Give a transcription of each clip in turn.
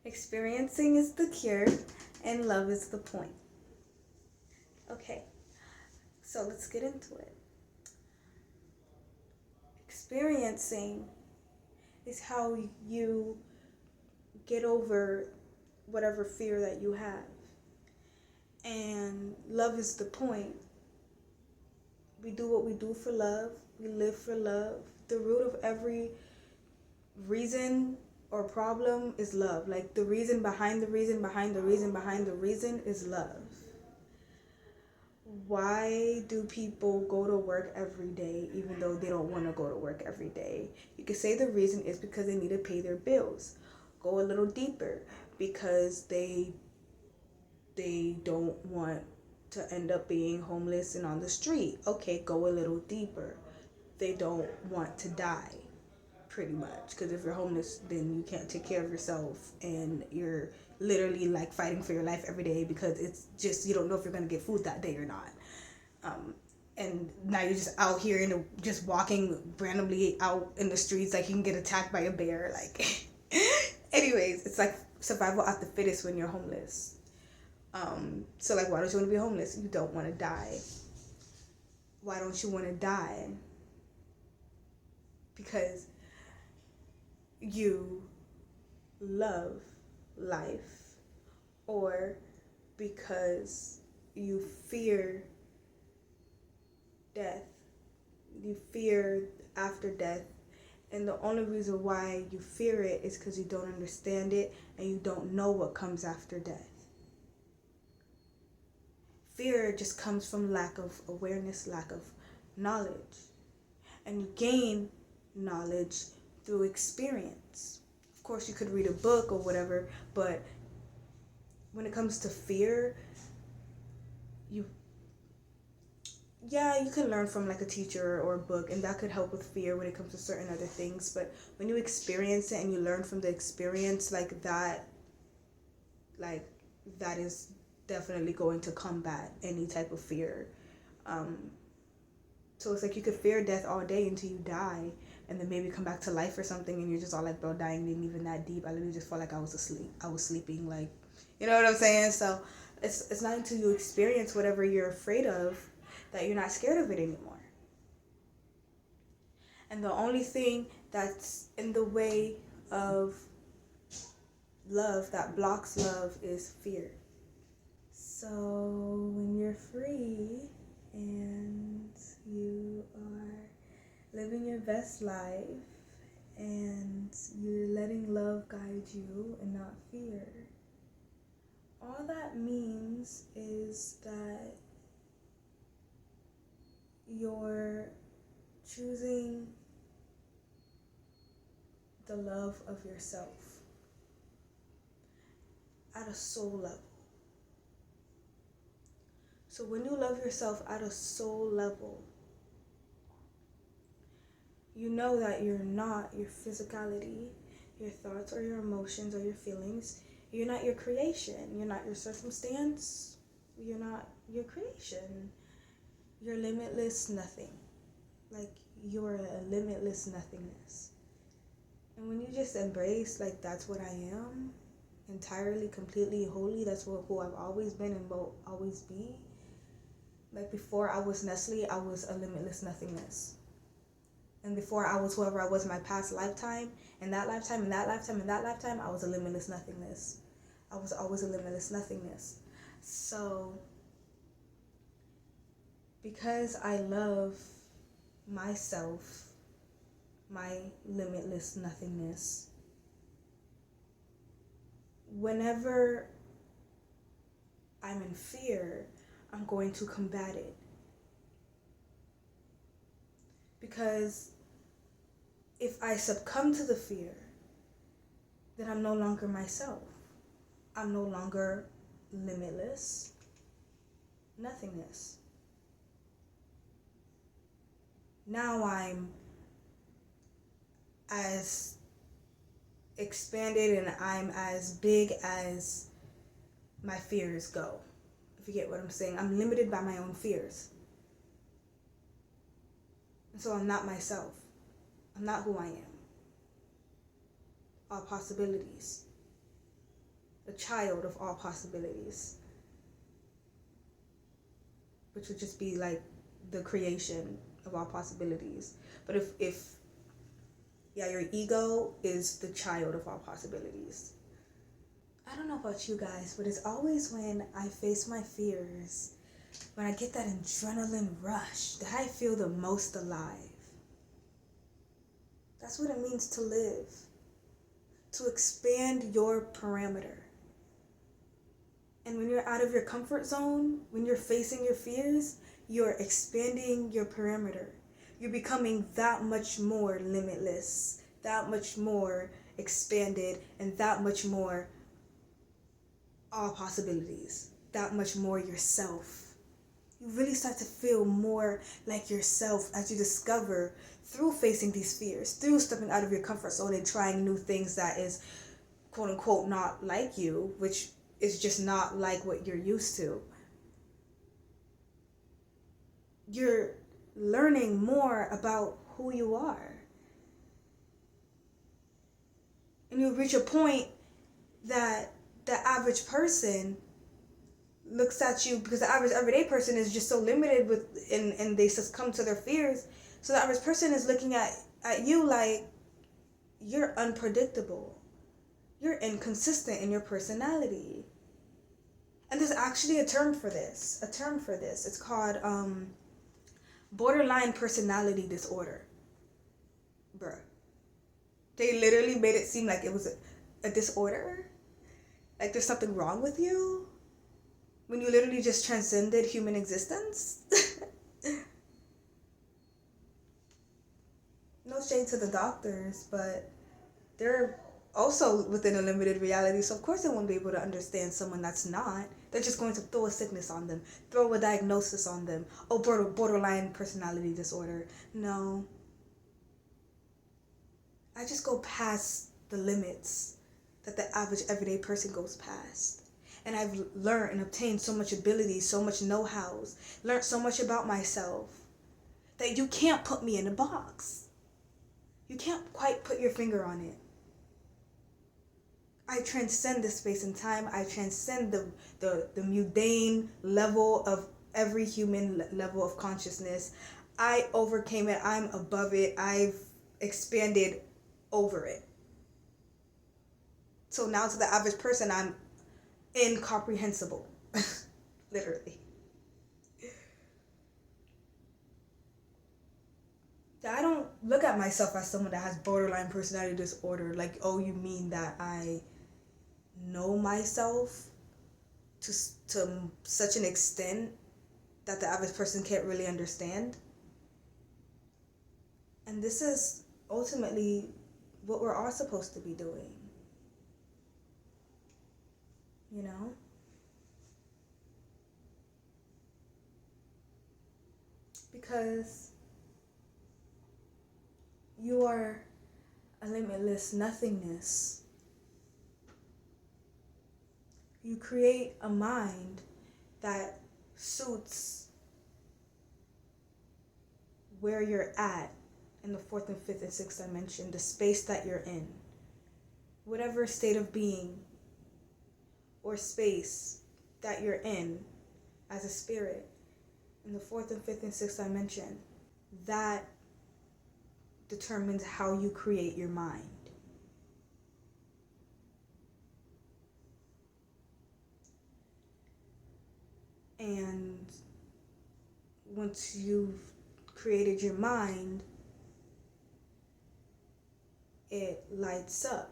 Experiencing is the cure, and love is the point. Okay, so let's get into it. Experiencing is how you get over whatever fear that you have. And love is the point. We do what we do for love. We live for love. The root of every reason or problem is love. Like the reason behind the reason behind the reason behind the reason is love. Why do people go to work every day even though they don't want to go to work every day? You could say the reason is because they need to pay their bills. Go a little deeper, because they don't want to end up being homeless and on the street. Okay, go a little deeper. They don't want to die, pretty much, because if you're homeless, then you can't take care of yourself and you're literally like fighting for your life every day because it's just you don't know if you're going to get food that day or not. And now you're just out here and just walking randomly out in the streets like you can get attacked by a bear, like anyways, it's like survival of the fittest when you're homeless. So like, why don't you want to be homeless? You don't want to die. Why don't you want to die? Because you love life, or because you fear death. You fear after death, and the only reason why you fear it is because you don't understand it and you don't know what comes after death. Fear just comes from lack of awareness, lack of knowledge. And you gain knowledge through experience. Of course, you could read a book or whatever, but when it comes to fear, you can learn from like a teacher or a book, and that could help with fear when it comes to certain other things. But when you experience it and you learn from the experience, like that is definitely going to combat any type of fear. So it's like you could fear death all day until you die, and then maybe come back to life or something, and you're just all like, bro, dying ain't even that deep. I literally just felt like I was asleep. I was sleeping, like, you know what I'm saying? So it's not until you experience whatever you're afraid of that you're not scared of it anymore. And the only thing that's in the way of love, that blocks love, is fear. So when you're free and you are living your best life and you're letting love guide you and not fear, all that means is that you're choosing the love of yourself at a soul level. So when you love yourself at a soul level, you know that you're not your physicality, your thoughts or your emotions or your feelings. You're not your creation. You're not your circumstance. You're not your creation. You're limitless nothing. Like, you're a limitless nothingness. And when you just embrace, like, that's what I am, entirely, completely, wholly, that's who I've always been and will always be. Like, before I was Nestle, I was a limitless nothingness. And before I was whoever I was in my past lifetime, and that lifetime, and that lifetime, and that lifetime, I was a limitless nothingness. I was always a limitless nothingness. So, because I love myself, my limitless nothingness, whenever I'm in fear, I'm going to combat it. Because if I succumb to the fear, then I'm no longer myself. I'm no longer limitless nothingness. Now I'm as expanded and I'm as big as my fears go. If you get what I'm saying, I'm limited by my own fears. And so I'm not myself. I'm not who I am. All possibilities. child of all possibilities, which would just be like the creation of all possibilities. But if yeah, your ego is the child of all possibilities. I don't know about you guys, but it's always when I face my fears, when I get that adrenaline rush, that I feel the most alive. That's what it means to live. To expand your parameter. And when you're out of your comfort zone, when you're facing your fears, you're expanding your perimeter. You're becoming that much more limitless, that much more expanded, and that much more all possibilities, that much more yourself. You really start to feel more like yourself as you discover through facing these fears, through stepping out of your comfort zone and trying new things that is quote unquote not like you, which is just not like what you're used to. You're learning more about who you are. And you'll reach a point that the average person looks at you, because the average everyday person is just so limited with and they succumb to their fears. So the average person is looking at you like you're unpredictable. You're inconsistent in your personality. And there's actually a term for this. It's called borderline personality disorder. Bruh. They literally made it seem like it was a disorder. Like there's something wrong with you. When you literally just transcended human existence. No shade to the doctors, but they're also within a limited reality, so of course they won't be able to understand someone that's not. They're just going to throw a sickness on them, throw a diagnosis on them. Oh, borderline personality disorder. No. I just go past the limits that the average everyday person goes past. And I've learned and obtained so much ability, so much know-hows, learned so much about myself that you can't put me in a box. You can't quite put your finger on it. I transcend this space and time. I transcend the mundane level of every human level of consciousness. I overcame it. I'm above it. I've expanded over it. So now to the average person, I'm incomprehensible. Literally. I don't look at myself as someone that has borderline personality disorder. Like, oh, you mean that I know myself to such an extent that the average person can't really understand? And this is ultimately what we're all supposed to be doing. You know? Because you are a limitless nothingness. You create a mind that suits where you're at in the fourth and fifth and sixth dimension, the space that you're in. Whatever state of being or space that you're in as a spirit in the fourth and fifth and sixth dimension, that determines how you create your mind. And once you've created your mind, it lights up,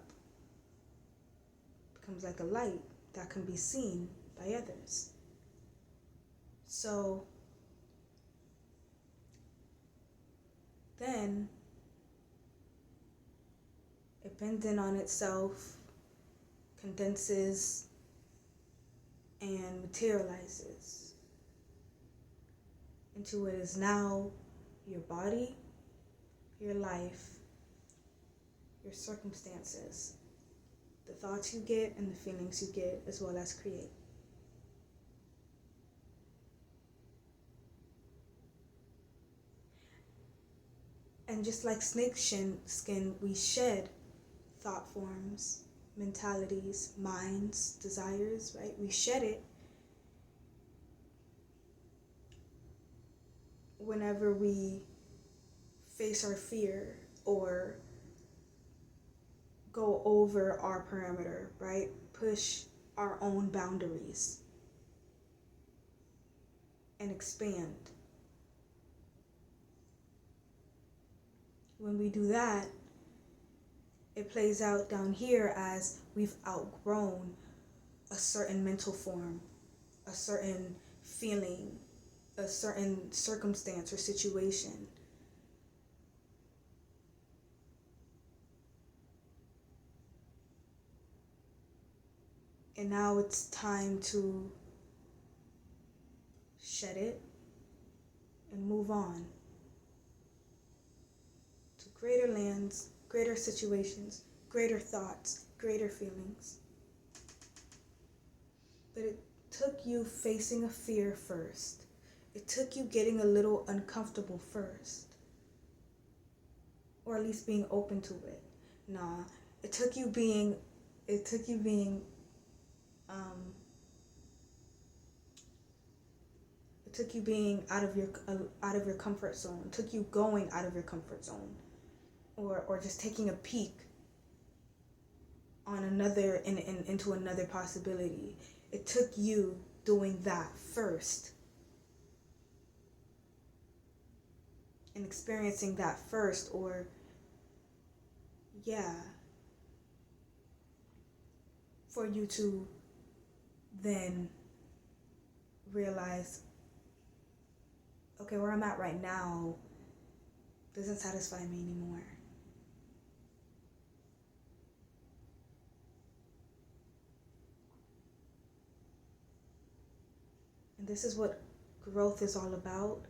becomes like a light that can be seen by others. So then it bends in on itself, condenses, and materializes into what is now your body, your life, your circumstances, the thoughts you get and the feelings you get, as well as create. And just like snake skin, we shed thought forms, mentalities, minds, desires, right? We shed it whenever we face our fear or go over our parameter, right? Push our own boundaries and expand. When we do that, it plays out down here as we've outgrown a certain mental form, a certain feeling, a certain circumstance or situation. And now it's time to shed it and move on to greater lands, greater situations, greater thoughts, greater feelings. But it took you facing a fear first. It took you getting a little uncomfortable first. Or at least being open to it. Nah, it took you being um it took you being out of your comfort zone. It took you going out of your comfort zone. Or just taking a peek on another into another possibility. It took you doing that first and experiencing that first, or yeah, for you to then realize, okay, where I'm at right now doesn't satisfy me anymore. And this is what growth is all about.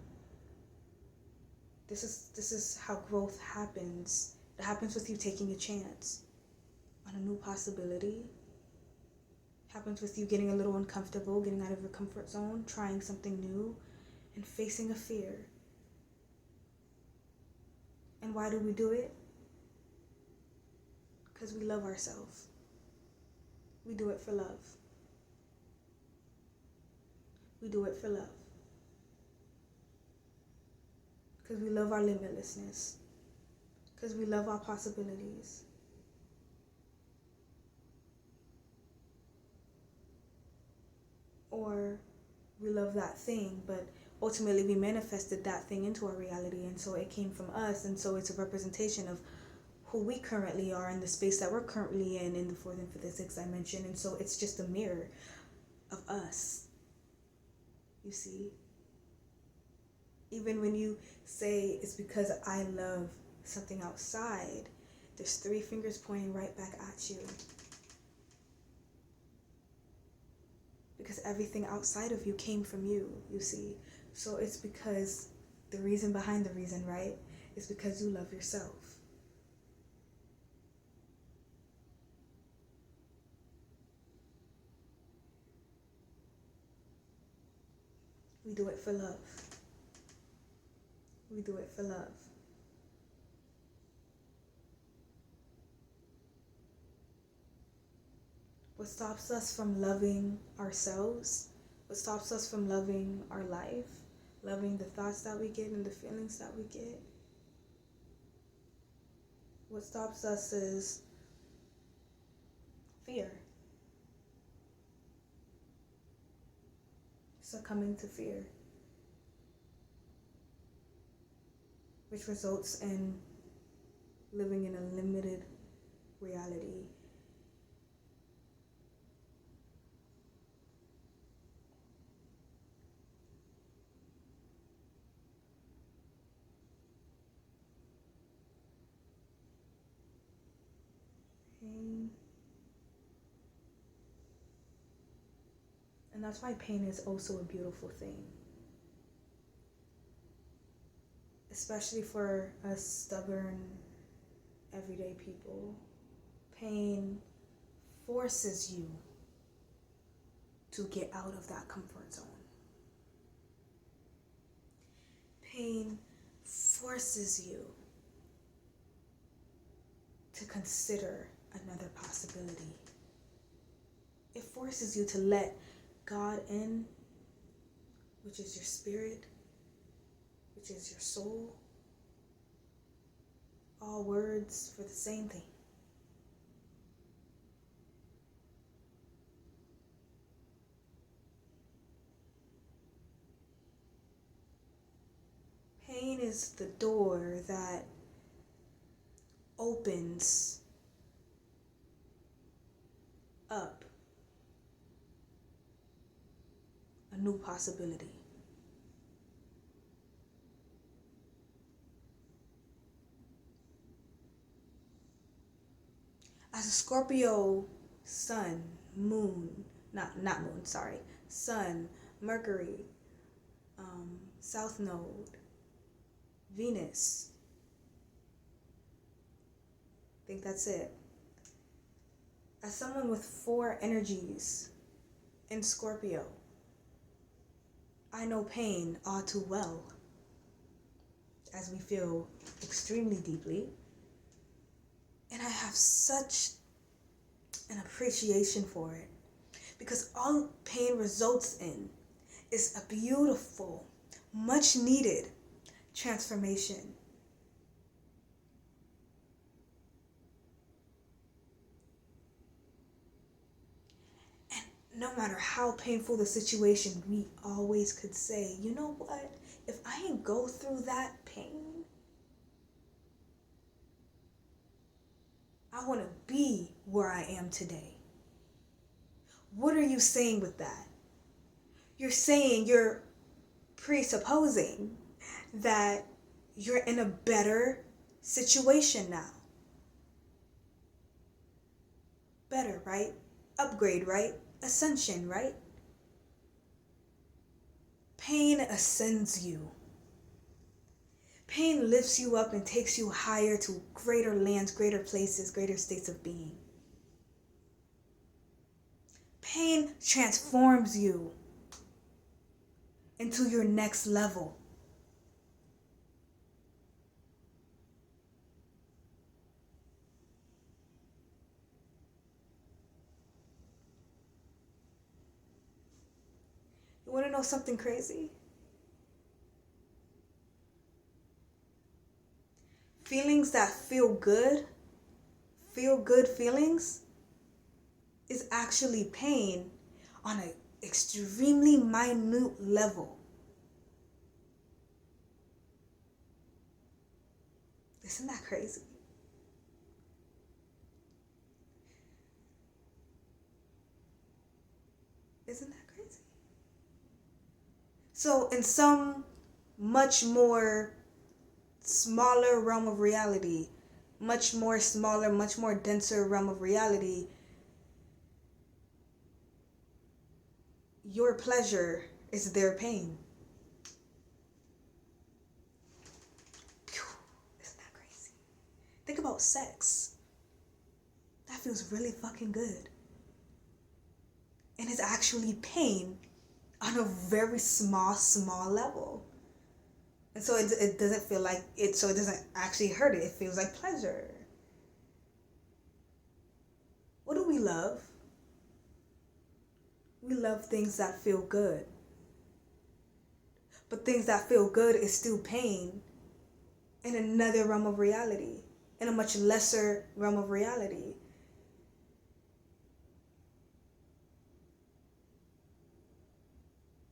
This is how growth happens. It happens with you taking a chance on a new possibility. It happens with you getting a little uncomfortable, getting out of your comfort zone, trying something new, and facing a fear. And why do we do it? Because we love ourselves. We do it for love. We do it for love. Because we love our limitlessness. Because we love our possibilities. Or we love that thing, but ultimately we manifested that thing into our reality, and so it came from us, and so it's a representation of who we currently are in the space that we're currently in the fourth and fifth and sixth dimension, and so it's just a mirror of us. You see? Even when you say it's because I love something outside, there's 3 fingers pointing right back at you. Because everything outside of you came from you, you see? So it's because the reason behind the reason, right? Is because you love yourself. We do it for love. We do it for love. What stops us from loving ourselves, what stops us from loving our life, loving the thoughts that we get and the feelings that we get, what stops us is fear. Succumbing to fear, which results in living in a limited reality. Pain. And that's why pain is also a beautiful thing. Especially for us stubborn, everyday people. Pain forces you to get out of that comfort zone. Pain forces you to consider another possibility. It forces you to let God in, which is your spirit, which is your soul. All words for the same thing. Pain is the door that opens up a new possibility. As a Scorpio sun, moon, not moon, sorry, sun, Mercury, South Node, Venus, I think that's it. As someone with 4 energies in Scorpio, I know pain all too well, as we feel extremely deeply. And I have such an appreciation for it, because all pain results in is a beautiful, much needed transformation. And no matter how painful the situation, we always could say, you know what? If I didn't go through that pain, I want to be where I am today. What are you saying with that? You're presupposing that you're in a better situation now. Better, right? Upgrade, right? Ascension, right? Pain ascends you. Pain lifts you up and takes you higher to greater lands, greater places, greater states of being. Pain transforms you into your next level. You want to know something crazy? Feelings that feel good feelings, is actually pain on an extremely minute level. Isn't that crazy? Isn't that crazy? So in some much more smaller realm of reality, much more smaller, much more denser realm of reality, your pleasure is their pain. Isn't that crazy? Think about sex. That feels really fucking good. And it's actually pain on a very small level. And so it doesn't feel like it, so it doesn't actually hurt it. It feels like pleasure. What do we love? We love things that feel good. But things that feel good is still pain in another realm of reality, in a much lesser realm of reality.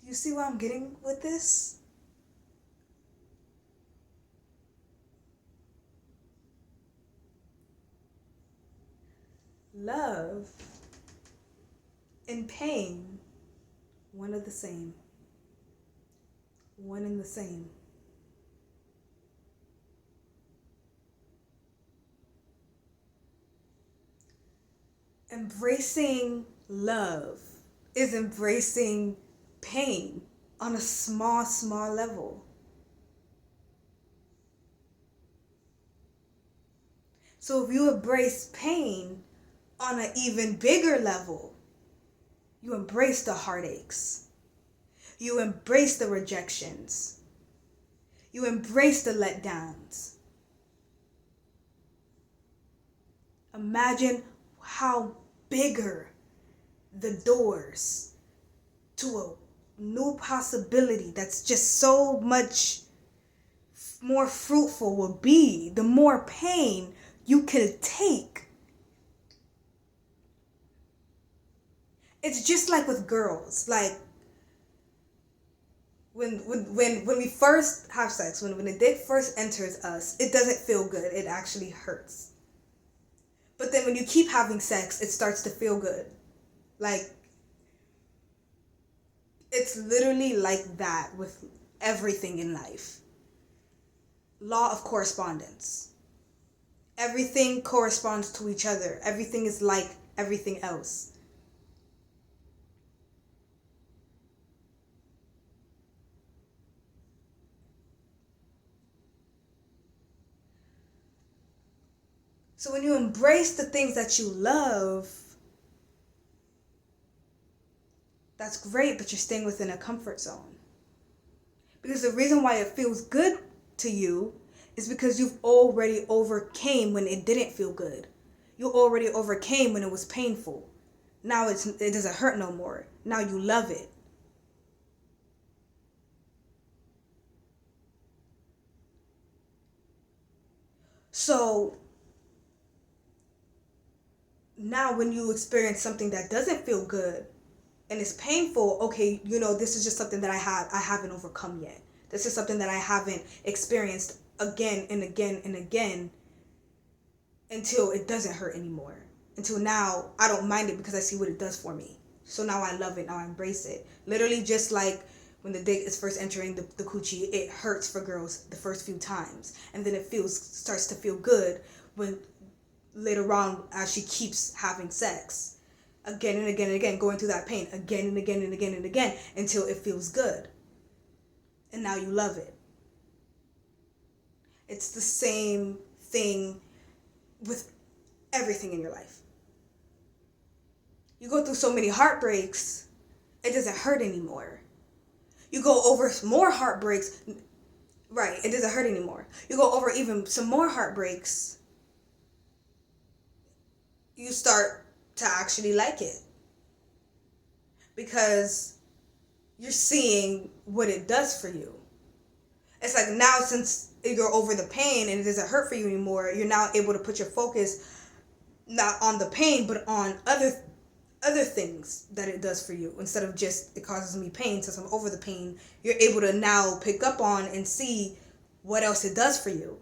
Do you see where I'm getting with this? Love and pain, one and the same. One and the same. Embracing love is embracing pain on a small level. So if you embrace pain on an even bigger level, you embrace the heartaches. You embrace the rejections. You embrace the letdowns. Imagine how bigger the doors to a new possibility that's just so much more fruitful will be, the more pain you could take. It's just like with girls, like when we first have sex, when the dick first enters us, it doesn't feel good. It actually hurts. But then when you keep having sex, it starts to feel good. Like, it's literally like that with everything in life. Law of correspondence. Everything corresponds to each other. Everything is like everything else. So when you embrace the things that you love, that's great, but you're staying within a comfort zone. Because the reason why it feels good to you is because you've already overcame when it didn't feel good. You already overcame when it was painful. Now it doesn't hurt no more. Now you love it. So now when you experience something that doesn't feel good and it's painful, okay, this is just something that I haven't overcome yet. This is something that I haven't experienced again and again and again until it doesn't hurt anymore. Until now I don't mind it because I see what it does for me. So now I love it, now I embrace it. Literally just like when the dick is first entering the coochie, it hurts for girls the first few times. And then it starts to feel good when later on as she keeps having sex. Again and again and again, going through that pain again and again and again and again until it feels good. And now you love it. It's the same thing with everything in your life. You go through so many heartbreaks, it doesn't hurt anymore. You go over more heartbreaks, right, it doesn't hurt anymore. You go over even some more heartbreaks, you start to actually like it. Because you're seeing what it does for you. It's like now since you're over the pain and it doesn't hurt for you anymore, you're now able to put your focus not on the pain but on other things that it does for you. Instead of just it causes me pain since I'm over the pain, you're able to now pick up on and see what else it does for you.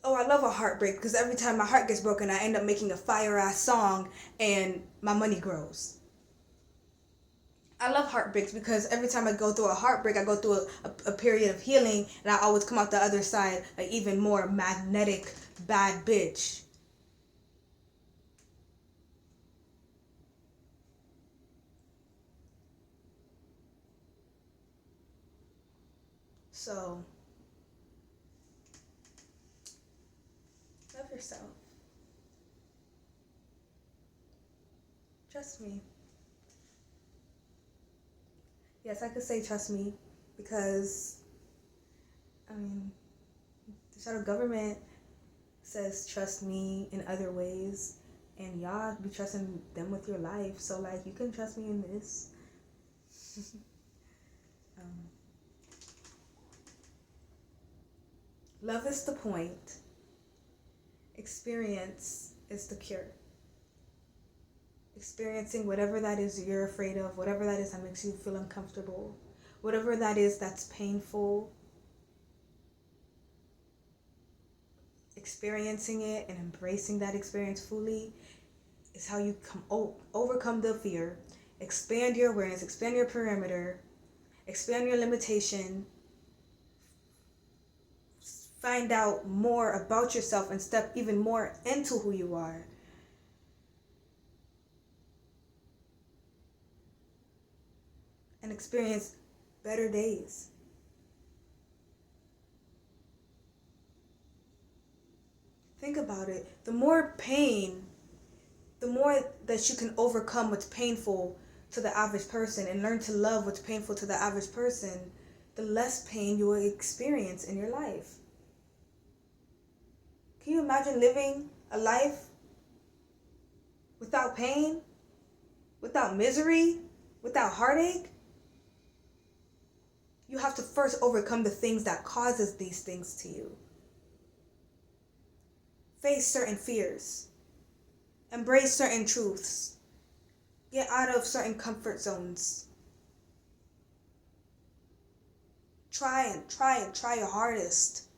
Oh, I love a heartbreak because every time my heart gets broken, I end up making a fire ass song and my money grows. I love heartbreaks because every time I go through a heartbreak, I go through a period of healing, and I always come out the other side an even more magnetic bad bitch. So, love yourself. Trust me. Yes, I could say trust me because, the federal government says trust me in other ways, and y'all be trusting them with your life. So, like, you can trust me in this. Love is the point. Experience is the cure. Experiencing whatever that is you're afraid of, whatever that is that makes you feel uncomfortable, whatever that is that's painful, experiencing it and embracing that experience fully is how you overcome the fear, expand your awareness, expand your perimeter, expand your limitation, find out more about yourself and step even more into who you are. And experience better days. Think about it. The more pain, the more that you can overcome what's painful to the average person and learn to love what's painful to the average person, the less pain you will experience in your life. Can you imagine living a life without pain, without misery, without heartache. You have to first overcome the things that causes these things to you. Face certain fears. Embrace certain truths. Get out of certain comfort zones. Try your hardest.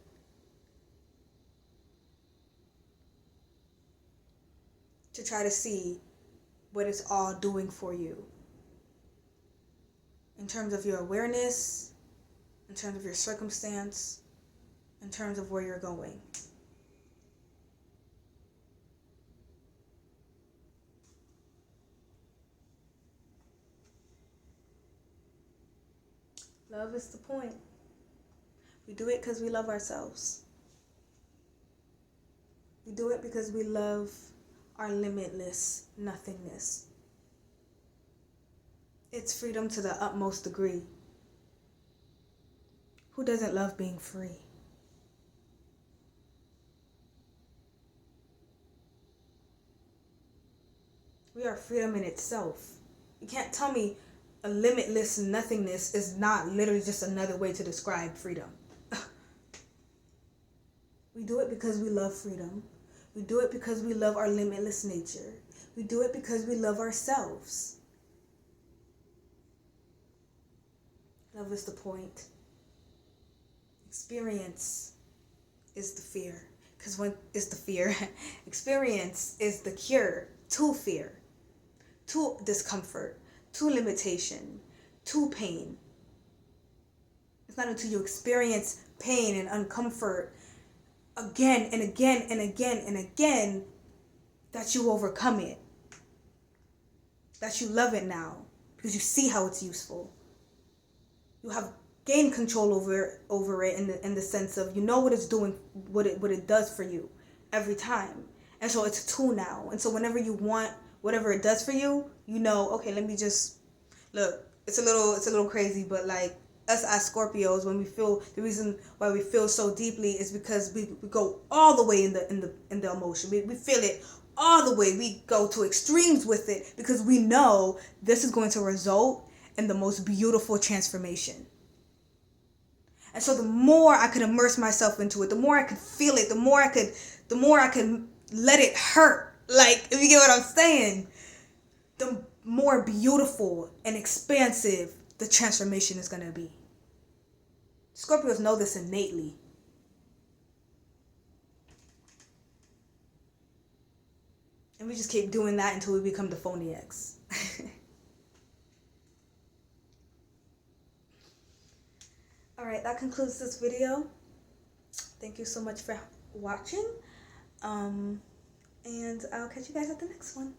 To try to see what it's all doing for you. In terms of your awareness, in terms of your circumstance, in terms of where you're going. Love is the point. We do it because we love ourselves. We do it because we love our limitless nothingness. It's freedom to the utmost degree. Who doesn't love being free? We are freedom in itself. You can't tell me a limitless nothingness is not literally just another way to describe freedom. We do it because we love freedom. We do it because we love our limitless nature. We do it because we love ourselves. Love is the point. Experience is the fear. Because when is the fear, experience is the cure to fear, to discomfort, to limitation, to pain. It's not until you experience pain and uncomfort again and again and again and again that you overcome it. That you love it now because you see how it's useful. You have gained control over it in the sense of you know what it's doing, what it does for you every time. And so it's a tool now. And so whenever you want whatever it does for you, you know, okay, let me just look. It's a little crazy, but like us as Scorpios, when we feel the reason why we feel so deeply is because we go all the way in the emotion. We feel it all the way. We go to extremes with it because we know this is going to result in the most beautiful transformation. And so the more I could immerse myself into it, the more I could feel it, the more I could let it hurt. Like, if you get what I'm saying, the more beautiful and expansive the transformation is going to be. Scorpios know this innately. And we just keep doing that until we become the phony ex. Alright, that concludes this video. Thank you so much for watching. And I'll catch you guys at the next one.